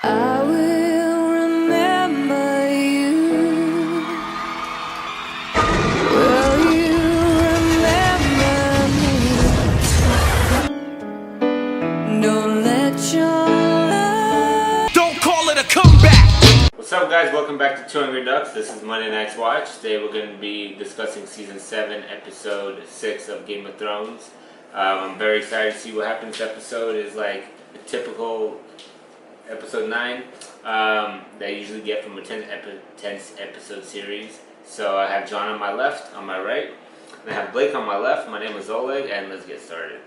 I will remember you. Will you remember me? Don't let your love. Don't call it a comeback! What's up, guys? Welcome back to 200 Ducks. This is Monday Night's Watch. Today we're going to be discussing Season 7, Episode 6 of Game of Thrones. I'm very excited to see what happens. This episode is like a typical Episode 9 that I usually get from a 10 episode series. So I have John on my left, on my right, and I have Blake on my left. My name is Oleg, and let's get started.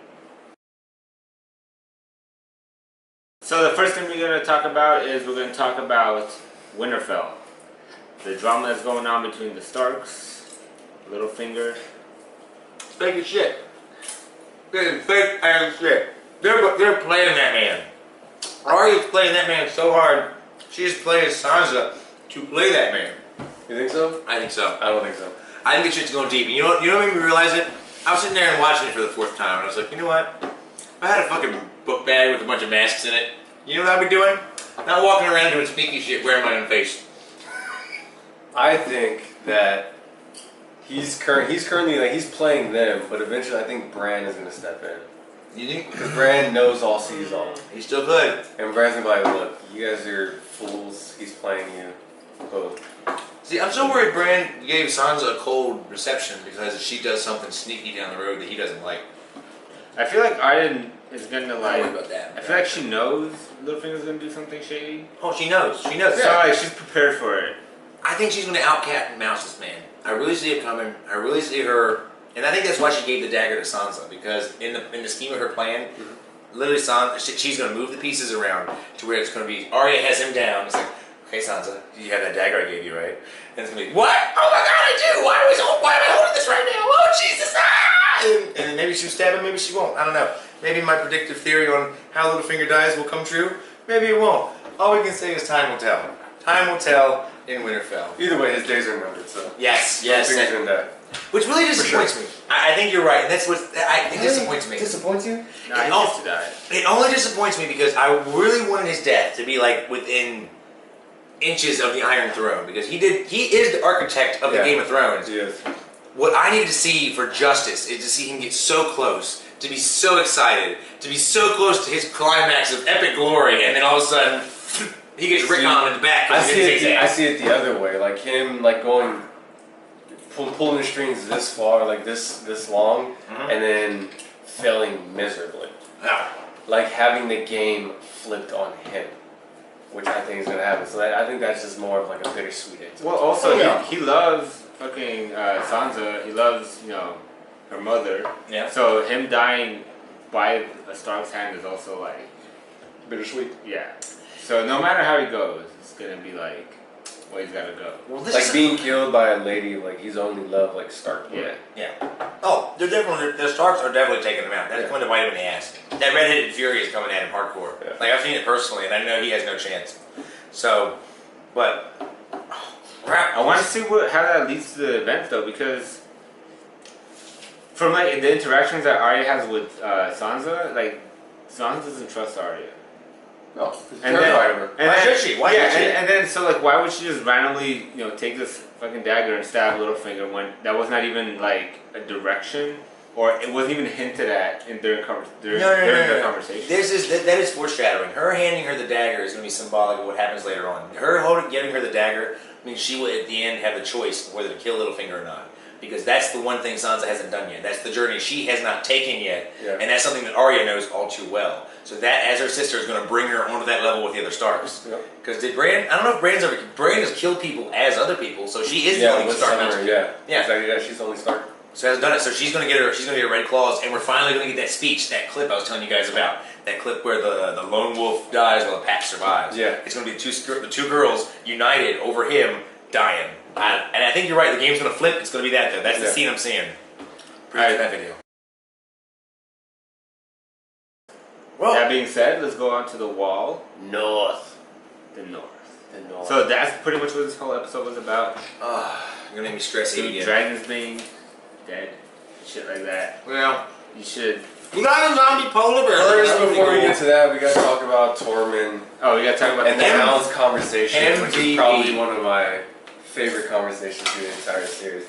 So the first thing we're going to talk about is we're going to talk about Winterfell. The drama that's going on between the Starks, Littlefinger. Fake as shit. They're fake as shit. They're playing that man. Arya's playing that man so hard. She's playing Sansa to play that man. You think so? I think so. I don't think so. I think the shit's going deep. You know what made me realize it? I was sitting there and watching it for the fourth time, and I was like, you know what? If I had a fucking book bag with a bunch of masks in it, you know what I'd be doing? Not walking around doing sneaky shit, wearing my own face. I think that he's currently like he's playing them, but eventually I think Bran is gonna step in. You think? Because Bran knows all, sees all, He's still good. and Bran's gonna be like, "Look, you guys are fools. He's playing you." Boom. See, I'm so worried Bran gave Sansa a cold reception because she does something sneaky down the road that he doesn't like. I feel like Arya is gonna like. worry about that. I feel like she knows Littlefinger's gonna do something shady. Oh, she knows. She knows. So like she's prepared for it. I think she's going to outcat and mouse this man. I really see it coming. I really see her, and I think that's why she gave the dagger to Sansa, because in the scheme of her plan, literally she's going to move the pieces around to where it's going to be Arya has him down. It's like, okay, Sansa, you have that dagger I gave you, right? And it's going to be, what? Oh my God, I do. Why am I holding this right now? Oh Jesus! Ah! And then maybe she'll stab him. Maybe she won't. I don't know. Maybe my predictive theory on how Littlefinger dies will come true. Maybe it won't. All we can say is time will tell. Time will tell in Winterfell. Either way, his days are numbered. So Yes. Littlefinger's gonna die. Which really disappoints me. I think you're right, and that's what it disappoints me. Disappoints you? No, he gets to die. It only disappoints me because I really wanted his death to be like within inches of the Iron Throne, because he is the architect of the Game of Thrones. He is. What I need to see for justice is to see him get so close, to be so excited, to be so close to his climax of epic glory, and then all of a sudden he gets Rick on in the back. I see it the other way, like him, like going, pulling the strings this far, like this long, and then failing miserably. Yeah. Like having the game flipped on him, which I think is gonna happen. So I think that's just more of like a bittersweet ending. Well, also he loves fucking Sansa. He loves her mother. Yeah. So him dying by a Stark's hand is also like Bittersweet. yeah. So no matter how he goes, it's gonna be like, well, he's gotta go. Well, Like being killed by a lady, like he's only loved like Stark. Yeah. Yeah. Oh, the Starks are definitely taking him out. That's going to bite him in the ass. That redheaded fury is coming at him hardcore. Yeah. Like I've seen it personally, and I know he has no chance. So, but I want to see how that leads to the event though, because from like the interactions that Arya has with Sansa, like Sansa doesn't trust Arya. No, And terrified of her. Why should she? Why should she? And then so like why would she just randomly take this fucking dagger and stab Littlefinger when that was not even like a direction, or it wasn't even hinted at in their conversation. That is foreshadowing. Her handing her the dagger is going to be symbolic of what happens later on. Her giving her the dagger means she will at the end have the choice of whether to kill Littlefinger or not. Because that's the one thing Sansa hasn't done yet. That's the journey she has not taken yet. Yeah. And that's something that Arya knows all too well. So that, as her sister, is going to bring her onto that level with the other Starks. Because Bran, I don't know if Bran has killed people as other people, so she is the only Stark. Yeah. Exactly, she's the only Stark. So has done it. So she's going to get her red claws, and we're finally going to get that speech, that clip I was telling you guys about. That clip where the lone wolf dies while the pack survives. Yeah. It's going to be the two girls united over him dying. And I think you're right. The game's going to flip. It's going to be that though. That's the scene I'm seeing. Alright, that video. Well, That being said, let's go on to the wall. North. The North. The North. So that's pretty much what this whole episode was about. you're going to make me stress Two again. dragons being dead, shit like that. Well, You should You got a zombie polar bear. First, before we get to that, we gotta talk about Tormund Oh, we gotta talk about and the Hound's conversation, which is MVP. probably one of my favorite conversations in the entire series.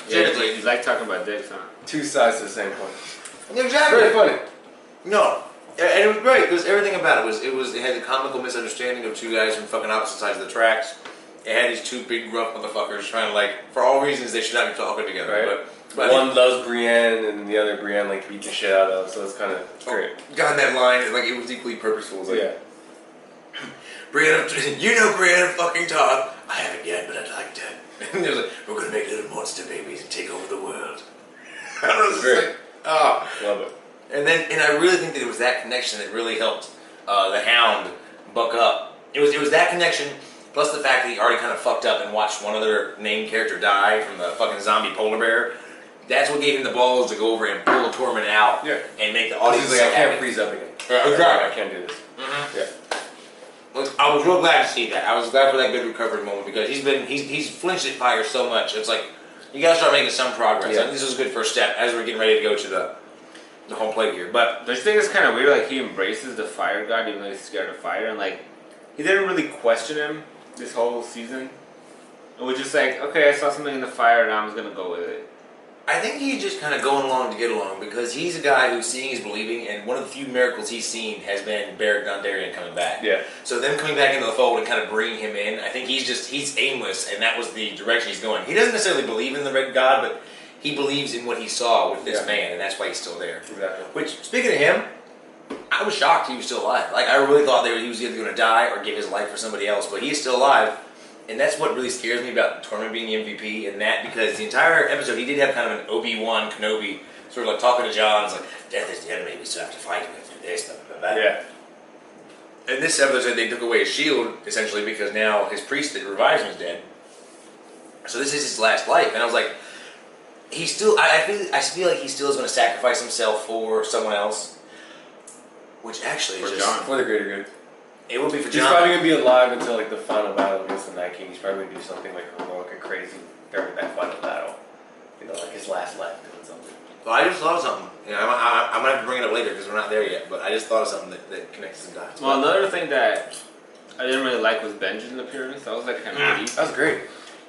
Yeah, you like talking about dicks, huh? Two sides to the same coin. Exactly. Very funny. No, and it was great because everything about it had the comical misunderstanding of two guys from fucking opposite sides of the tracks. It had these two big gruff motherfuckers trying to, like, for all reasons they should not be talking together. Right. But one loves Brienne and the other Brienne like beat the shit out of, so it's kind of great. God, that line, like, it was equally purposeful. It was like, Yeah. Brienne, you know Brienne fucking talk. I haven't yet, but I'd like to. And they was like, we're gonna make little monster babies and take over the world. I was Great. like, oh. Love it. And I really think that it was that connection that really helped the Hound buck up. It was that connection, plus the fact that he already kind of fucked up and watched one other named character die from the fucking zombie polar bear. That's what gave him the balls to go over and pull Tormund out and make the audience He's like, I can't happy. freeze up again. Exactly. I can't do this. Mm-hmm. Yeah. Well, I was real glad to see that. I was glad for that good recovery moment because he's flinched at fire so much. It's like you gotta start making some progress. Yeah. I think this was a good first step as we're getting ready to go to the home plate here. But Don't you think it's kind of weird? Like he embraces the fire god even though he's scared of fire, and like he didn't really question him this whole season. It was just like, okay, I saw something in the fire, and I'm just gonna go with it. I think he's just kind of going along to get along because he's a guy who's seeing is believing, and one of the few miracles he's seen has been Beric Dondarrion coming back. Yeah. So them coming back into the fold and kind of bringing him in, I think he's aimless, and that was the direction he's going. He doesn't necessarily believe in the Red God, but he believes in what he saw with this man, and that's why he's still there. Exactly. Which, speaking of him, I was shocked he was still alive. Like, I really thought he was either going to die or give his life for somebody else, but he is still alive. And that's what really scares me about Tormund being the MVP, and that because the entire episode he did have kind of an Obi-Wan Kenobi sort of like talking to Jon. It's like, death is the enemy, we still have to fight with this, blah, blah, blah. Yeah. In this episode, they took away his shield essentially because now his priest that revives him is dead. So this is his last life, and I was like, he still. I feel like he still is going to sacrifice himself for someone else, which actually For is just Jon. For the greater good. it would be for He's Jon. probably gonna be alive until like the final battle against the Night King. He's probably gonna do something like heroic and crazy during that final battle. You know, like his last life doing something. Well, I just thought of something. You know, I'm gonna have to bring it up later because we're not there yet. But I just thought of something that connects some dots. Well, another thing that I didn't really like was Benjamin's appearance. That was like kind of weak. That was great.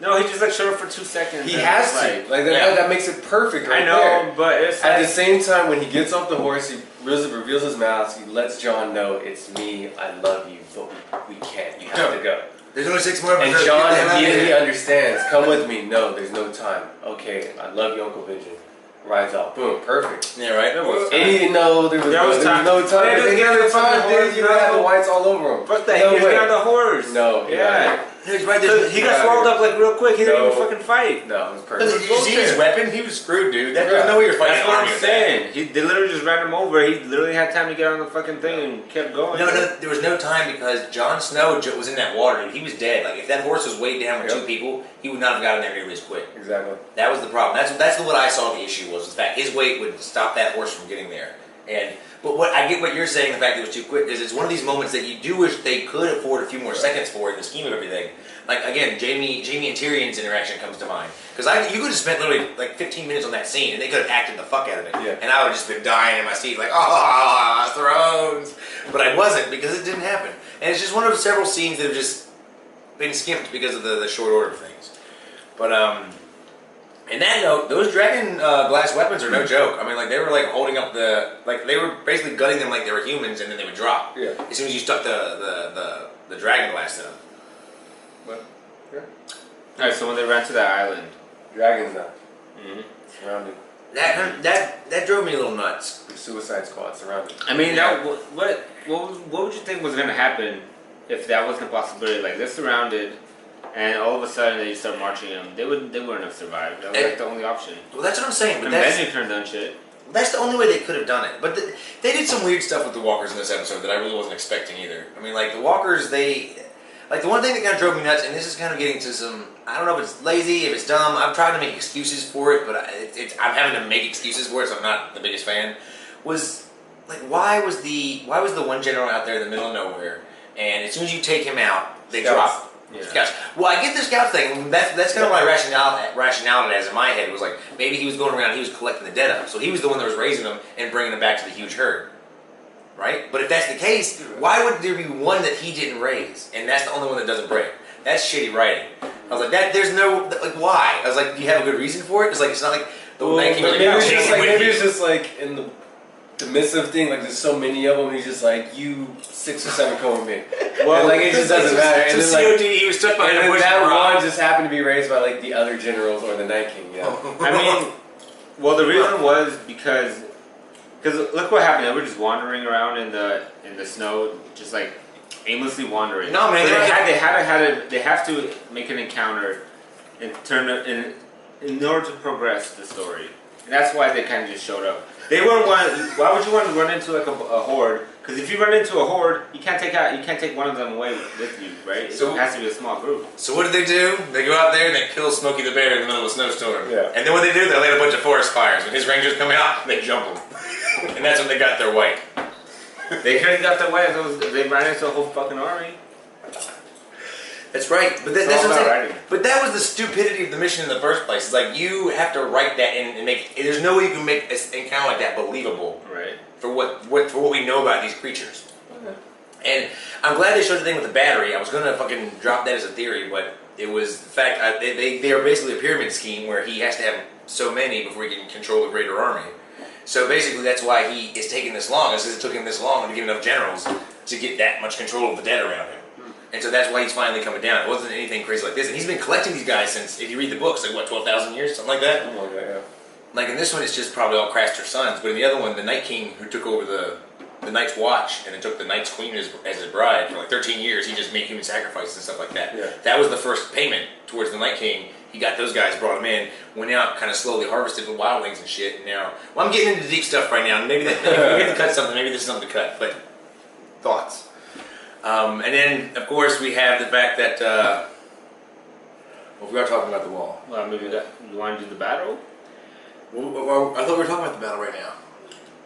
No, he just like showed up for 2 seconds. He and has was to. like, Like that, that makes it perfect right I know, there. but it's At like, the same time, when he gets off the horse, he reveals his mask. He lets Jon know, it's me, I love you, but we can't. You have to go. There's only 6 more And episodes. Jon Get the hell out of immediately here. understands. Come with me. No, there's no time. Okay, I love you, Uncle Vision. Rides off. Boom. Perfect. Yeah, right. There was And he didn't know there was time. no time. Yeah, They just gave get him on the time, horse, dude. You would have the whites all over him. fuck that. No he just way. got on the horse. No. Yeah. He's right there. He got swallowed up like real quick. He didn't even fucking fight. No, it was Did perfect. you see his weapon? He was screwed, dude. There's no way you're fighting. That's what an army I'm with that. saying. They literally just ran him over. He literally had time to get on the fucking thing and kept going. No, there was no time because Jon Snow was in that water, dude. He was dead. Like if that horse was weighed down with 2 people, he would not have gotten there nearly as quick. Exactly. That was the problem. That's what I saw the issue was. In fact, his weight would stop that horse from getting there. But what I get what you're saying, the fact that it was too quick, is it's one of these moments that you do wish they could afford a few more seconds for in the scheme of everything. Like again, Jamie and Tyrion's interaction comes to mind because you could have spent literally like 15 minutes on that scene and they could have acted the fuck out of it, Yeah. and I would have just been dying in my seat like, oh, thrones. But I wasn't because it didn't happen, and it's just one of several scenes that have just been skipped because of the short order of things. But in that note, those dragon glass weapons are no joke. I mean, like they were like holding up they were basically gutting them like they were humans, and then they would drop. Yeah. As soon as you stuck the dragon glass to them. But, yeah. Alright, so when they ran to that island. Dragons now. Mm-hmm. Surrounded. That drove me a little nuts. The Suicide Squad surrounded. I mean, what would you think was going to happen if that wasn't a possibility? Like, they're surrounded, and all of a sudden they start marching them. They wouldn't have survived. That was like the only option. Well, that's what I'm saying. But And Benji couldn't have done shit. that's the only way they could have done it. But they did some weird stuff with the walkers in this episode that I really wasn't expecting either. I mean, like the walkers, like the one thing that kind of drove me nuts, and this is kind of getting to some, I don't know if it's lazy, if it's dumb. I've tried to make excuses for it, but I'm having to make excuses for it, so I'm not the biggest fan. Was like why was the one general out there in the middle of nowhere, and as soon as you take him out, they Scouts. drop. Yeah. Scouts. Well, I get the scout thing. That's kind of what I rationaled it as in my head. It was like maybe he was going around, he was collecting the dead up, so he was the one that was raising them and bringing them back to the huge herd, right? But if that's the case, why would there be one that he didn't raise, and that's the only one that doesn't break? That's shitty writing. I was like, there's no like why? I was like, do you have a good reason for it? It's like it's not like the Night King was like, maybe it's just like in the missive thing, like there's so many of them, he's just like, you 6 or 7 come with me. Well, like it just doesn't matter. And then COD, he was stuck behind a bush. That one just happened to be raised by like the other generals or the Night King. Yeah. I mean, well, the reason was because look what happened. They were just wandering around in the snow, just like aimlessly wandering. No, man, so they have to make an encounter and turn it in order to progress the story. And that's why they kind of just showed up. They wouldn't want. Why would you want to run into like a horde? Because if you run into a horde, you can't take one of them away with you, right? So it has to be a small group. So what do? They go out there and they kill Smokey the Bear in the middle of a snowstorm. Yeah. And then what they do? They light a bunch of forest fires. When his rangers come out, they jump them. And that's when they got their white. They could have got their way if they ran into a whole fucking army. That's right, but that's what I'm saying. But that was the stupidity of the mission in the first place. It's like you have to write that in and make. There's no way you can make an encounter like that believable. Right. For what we know about these creatures. Okay. And I'm glad they showed the thing with the battery. I was gonna fucking drop that as a theory, but it was the fact they are basically a pyramid scheme where he has to have so many before he can control a greater army. So basically, that's why he is taking this long. Is it took him this long to get enough generals to get that much control of the dead around him. And so that's why he's finally coming down. It wasn't anything crazy like this. And he's been collecting these guys since, if you read the books, like what, 12,000 years? Something like that? Something like that, yeah. Like in this one, it's just probably all Craster's sons. But in the other one, the Night King who took over the Night's Watch and then took the Night's Queen as his bride for like 13 years, he just made human sacrifices and stuff like that. Yeah. That was the first payment towards the Night King. He got those guys, brought them in, went out, kind of slowly harvested the wildlings and shit. And now, well, I'm getting into deep stuff right now. Maybe we have to cut something. Maybe this is something to cut. But thoughts. And then, of course, we have the fact that, well, we are talking about the wall. Well, maybe you want to do the battle? Well, I thought we were talking about the battle right now.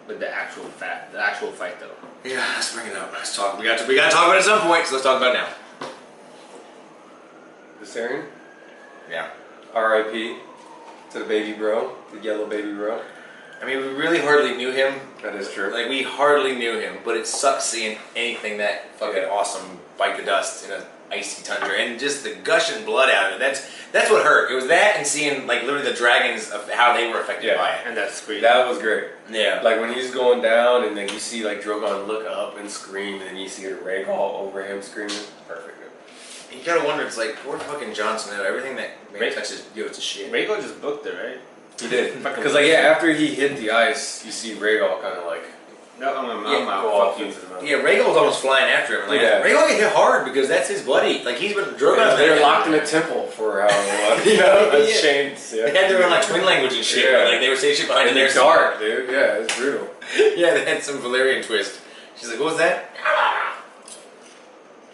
But the actual fight, though. Yeah, let's bring it up. Let's talk. We got to talk about it at some point, so let's talk about it now. The Saren? Yeah. R.I.P. to the baby bro, the yellow baby bro. I mean, we really hardly knew him. That is true. Like, we hardly knew him, but it sucks seeing anything that fucking awesome bite the dust in an icy tundra, and just the gushing blood out of it. That's what hurt. It was that and seeing, like, literally the dragons of how they were affected by it. And that scream. That was great. Yeah. Like, when he's going down, and then you see, like, Drogon look up and scream, and then you see the Rhaegal over him screaming. Perfect. You gotta wonder, it's like, poor fucking Jon Snow, everything that man touches goes to shit. Rhaegal just booked it, right? He did. Because, like, yeah, after he hit the ice, you see Rhaegal kind of like... No, I'm out. Fuck you. Yeah, Rhaegal was almost flying after him. Like, yeah. Rhaegal get hit hard because that's his buddy. Like, he's been... Drogon's they were locked in a temple for however long. You know? Yeah. Chains. Yeah. They had their own, like, twin language and shit. Yeah. Like, they were saying shit behind in their dark, dude. Yeah, it's brutal. Yeah, they had some Valerian twist. She's like, what was that?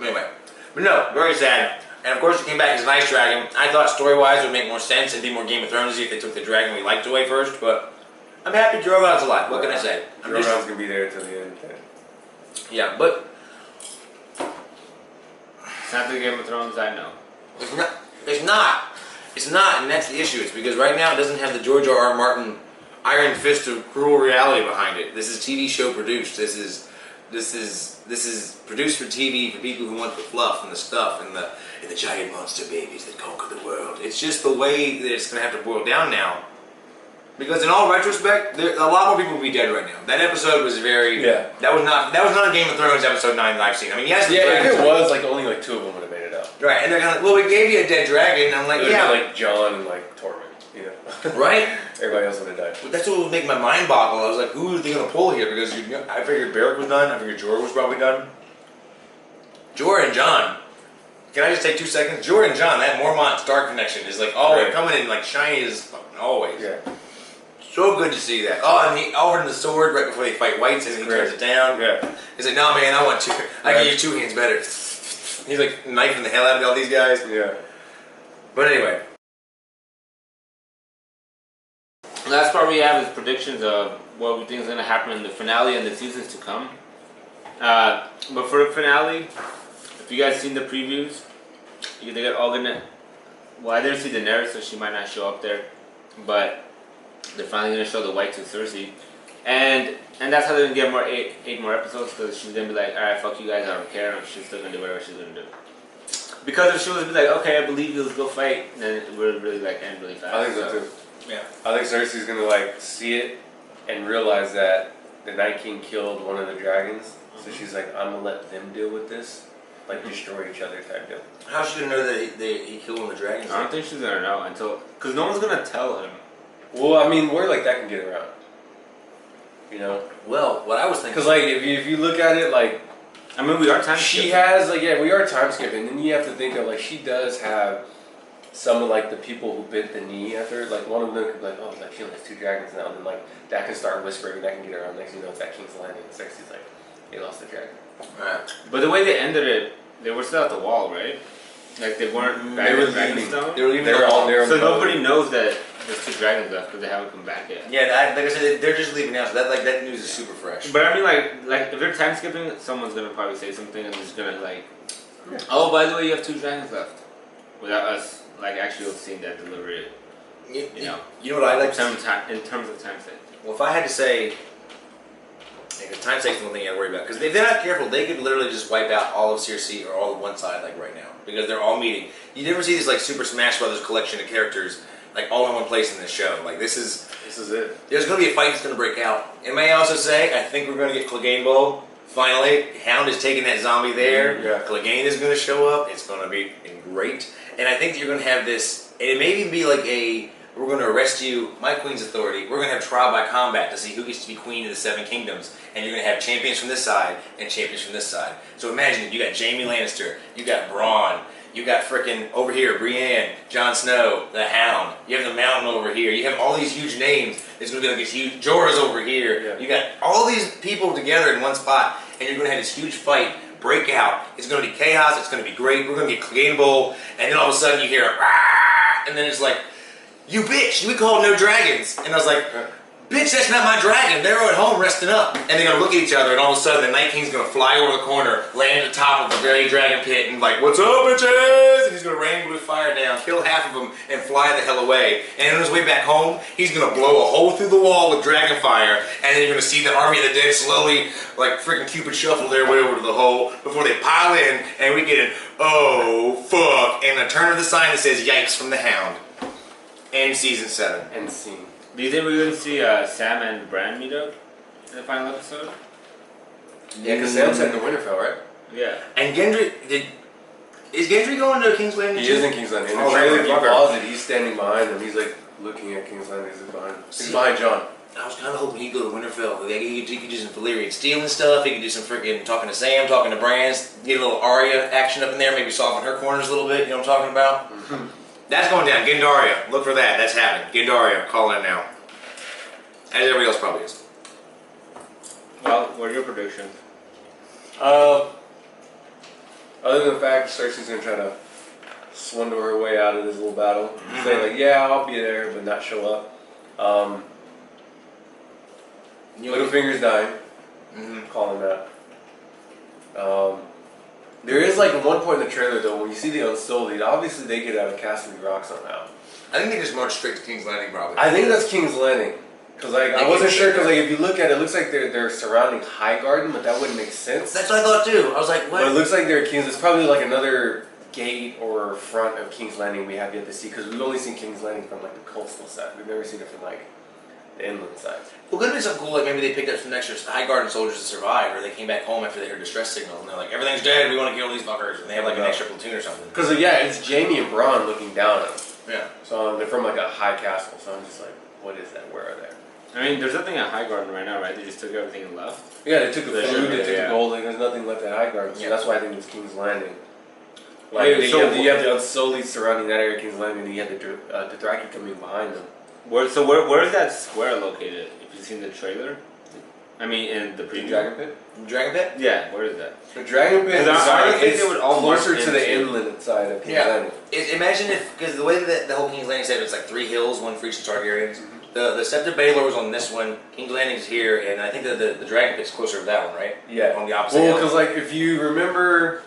Anyway. But no, very sad. And of course, he came back as an ice dragon. I thought story-wise it would make more sense and be more Game of Thrones if they took the dragon we liked away first, but I'm happy Drogon's alive. What can I say? Drogon's gonna be there till the end. Yeah, but it's not the Game of Thrones I know. It's not. It's not, and that's the issue. It's because right now it doesn't have the George R.R. Martin iron fist of cruel reality behind it. This is TV show produced. This is produced for TV for people who want the fluff and the stuff and the giant monster babies that conquer the world. It's just the way that it's going to have to boil down now. Because in all retrospect, a lot more people would be dead right now. That episode was very... Yeah. That was not a Game of Thrones episode 9 that I've seen. I mean, yes, yeah, if it was, like, only like 2 of them would have made it out. Right, and they're kind of like, well, we gave you a dead dragon. And I'm like, yeah. Like Jon and like Tormund, you know. Right? Everybody else would have died. But that's what would make my mind boggle. I was like, who are they going to pull here? Because I figured Beric was done. I figured Jorah was probably done. Jorah and Jon. Can I just take 2 seconds? Jorah and Jon, that Mormont Stark connection is like always coming in like shiny as fucking always. Yeah. So good to see that. Oh, and he offered him the sword right before they fight Whites, and he turns it down. Yeah. He's like, no, man, I want 2. I can use 2 hands better. He's like knifing the hell out of all these guys. Yeah. But anyway. The last part we have is predictions of what we think is going to happen in the finale and the seasons to come. But for the finale, if you guys seen the previews, they're all gonna. Well, I didn't see Daenerys, so she might not show up there, but they're finally gonna show the White to Cersei, and that's how they're gonna get more eight more episodes because she's gonna be like, all right, fuck you guys, I don't care, and she's still gonna do whatever she's gonna do. Because if she was to be like, okay, I believe you, let's go fight, then it would really like end really fast. I think so too. Yeah. I think Cersei's gonna like see it and realize that the Night King killed one of the dragons, so she's like, I'm gonna let them deal with this, like destroy each other type deal. How's she gonna know that he killed one of the dragons? I don't think she's gonna know until because no one's gonna tell him. Well, I mean, word like that can get around, you know. Well, what I was thinking, Because like if you look at it like. I mean, we are time. She has like we are time skipping, and you have to think of like she does have some of like the people who bent the knee at her. Like one of them could be like, oh, like she only has 2 dragons now, and then like that can start whispering, and that can get around. Next thing you know, it's at King's Landing, and Cersei's like, they lost the dragon. right. But the way they ended it, they were still at the wall, right? Like they weren't. They were leaving. They were leaving. They were all there. So nobody knows that there's 2 dragons left because they haven't come back yet. Yeah, like I said, they're just leaving now, so that news is super fresh. But I mean, like if they're time skipping, someone's gonna probably say something and just gonna like, oh, by the way, you have 2 dragons left, without us like actually seeing that delivery. You know. You know what I like? In terms of time sake. Well, if I had to say, because time sake's the one thing I worry about. Because if they're not careful, they could literally just wipe out all of Cersei or all of one side, like right now, because they're all meeting. You never see this like Super Smash Brothers collection of characters like all in one place in this show. Like this is it. There's going to be a fight that's going to break out. And may I also say, I think we're going to get Clegane Bowl. Finally, Hound is taking that zombie there. Yeah. Clegane is going to show up. It's going to be great. And I think that you're going to have this, and it may even be like we're going to arrest you, my queen's authority. We're going to have trial by combat to see who gets to be queen of the 7 kingdoms. And you're going to have champions from this side and champions from this side. So imagine you got Jaime Lannister, you got Bronn, you got frickin' over here, Brienne, Jon Snow, the Hound. You have the Mountain over here. You have all these huge names. It's going to be like this huge... Jorah's over here. Yeah. You got all these people together in one spot, and you're going to have this huge fight break out. It's going to be chaos. It's going to be great. We're going to get Clegane Bowl, and then all of a sudden you hear a... Rah! And then it's like, you bitch, we called no dragons. And I was like... Bitch, that's not my dragon. They're at home resting up. And they're going to look at each other, and all of a sudden the Night King's going to fly over the corner, land at the top of the very dragon pit, and like, what's up, bitches? And he's going to rain blue fire down, kill half of them, and fly the hell away. And on his way back home, he's going to blow a hole through the wall with dragon fire, and then you're going to see the army of the dead slowly, like freaking Cupid shuffle their way over to the hole before they pile in, and we get an, oh, fuck, and a turn of the sign that says, yikes from the Hound. End season 7. End scene. Do you think we're going to see Sam and Bran meet up in the final episode? Yeah, because Sam's at the Winterfell, right? Yeah. And Gendry, is Gendry going to King's Landing? He is in King's Landing. In the Oh, trailer, right, he fucker. paused it. He's standing behind him. He's like looking at King's Landing. He's behind. He's behind John. I was kind of hoping he'd go to Winterfell. Like, he could do some Valyrian stealing stuff. He could do some freaking talking to Sam, talking to Bran, get a little Arya action up in there, maybe soften her corners a little bit. You know what I'm talking about? Mm-hmm. That's going down. Gendaria. Look for that. That's happening. Gendaria. Call in now. As everybody else probably is. Well, what are your predictions? Other than the fact Cersei's gonna try to swindle her way out of this little battle, say like, yeah, I'll be there, but not show up. Littlefinger's dying. Calling that. There is like at one point in the trailer though, when you see the Unsullied, obviously they get out of Casterly Rock somehow. I think they just march straight to King's Landing probably. I think that's King's Landing. Because like, I wasn't sure, because like, if you look at it, it looks like they're surrounding Highgarden, but that wouldn't make sense. That's what I thought too. I was like, what? But it looks like they're King's. It's probably like another gate or front of King's Landing we have yet to see, because we've only seen King's Landing from like the coastal side. We've never seen it from like the inland side. Well, could have been something cool, like maybe they picked up some extra Highgarden soldiers to survive, or they came back home after they heard distress signals, and they're like, everything's dead, we want to kill these fuckers, and they have like an extra platoon or something. Because yeah, it's Jaime and Bronn looking down at them. Yeah. So they're from like a high castle, so I'm just like, what is that? Where are they? I mean, there's nothing at Highgarden right now, right? They just took everything and left. Yeah, they took the food, they took yeah. the gold, like, there's nothing left at Highgarden, so that's why I think it's King's Landing. Like, Wait, so you have the Unsullied surrounding that area of King's Landing, and you have the Dothraki coming behind them. Where is that square located? If you've seen the trailer? I mean, in the preview. Dragon Pit? Dragon Pit? Yeah, where is that? The Dragon Pit is I think they would all closer march to the into- inland side of King's Yeah. Landing. Imagine if, because the way that the whole King's Landing set up, it's like 3 hills, one for each of the Targaryens. The Scepter Baelor was on this one, King's Landing's here, and I think that the Dragon Pit's closer to that one, right? Yeah. On the opposite Well, hill. because like if you remember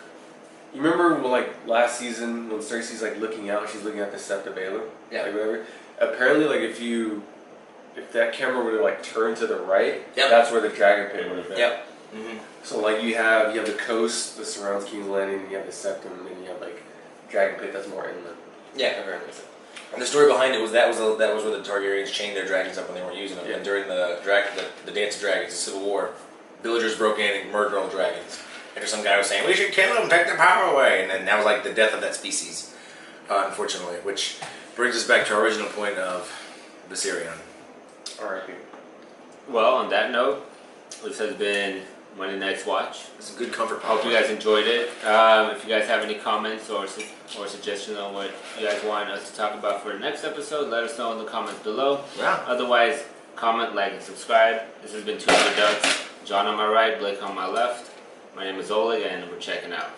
You remember when, like, last season when Cersei's like looking out, she's looking at the Sept of Baelor? Yeah. Like, whatever. Apparently, like, if that camera were to like turn to the right, Yep. that's where the dragon pit would have been. Yep. Mm-hmm. So like you have the coast that surrounds King's Landing, and you have the Septum, and you have like dragon pit that's more inland. Yeah. Apparently. And the story behind it was that was where the Targaryens chained their dragons up when they weren't using them. Yeah. And during the Dance of Dragons, the Civil War, villagers broke in and murdered all the dragons. After some guy was saying, "We should kill them, take their power away," and then that was like the death of that species, unfortunately. Which brings us back to our original point of Viserion. R.I.P. Well, on that note, this has been Monday Night's Watch. It's a good comfort. Hope you guys enjoyed it. If you guys have any comments or suggestions on what you guys want us to talk about for the next episode, let us know in the comments below. Yeah. Otherwise, comment, like, and subscribe. This has been 200 Ducks. John on my right, Blake on my left. My name is Oleg, and we're checking out.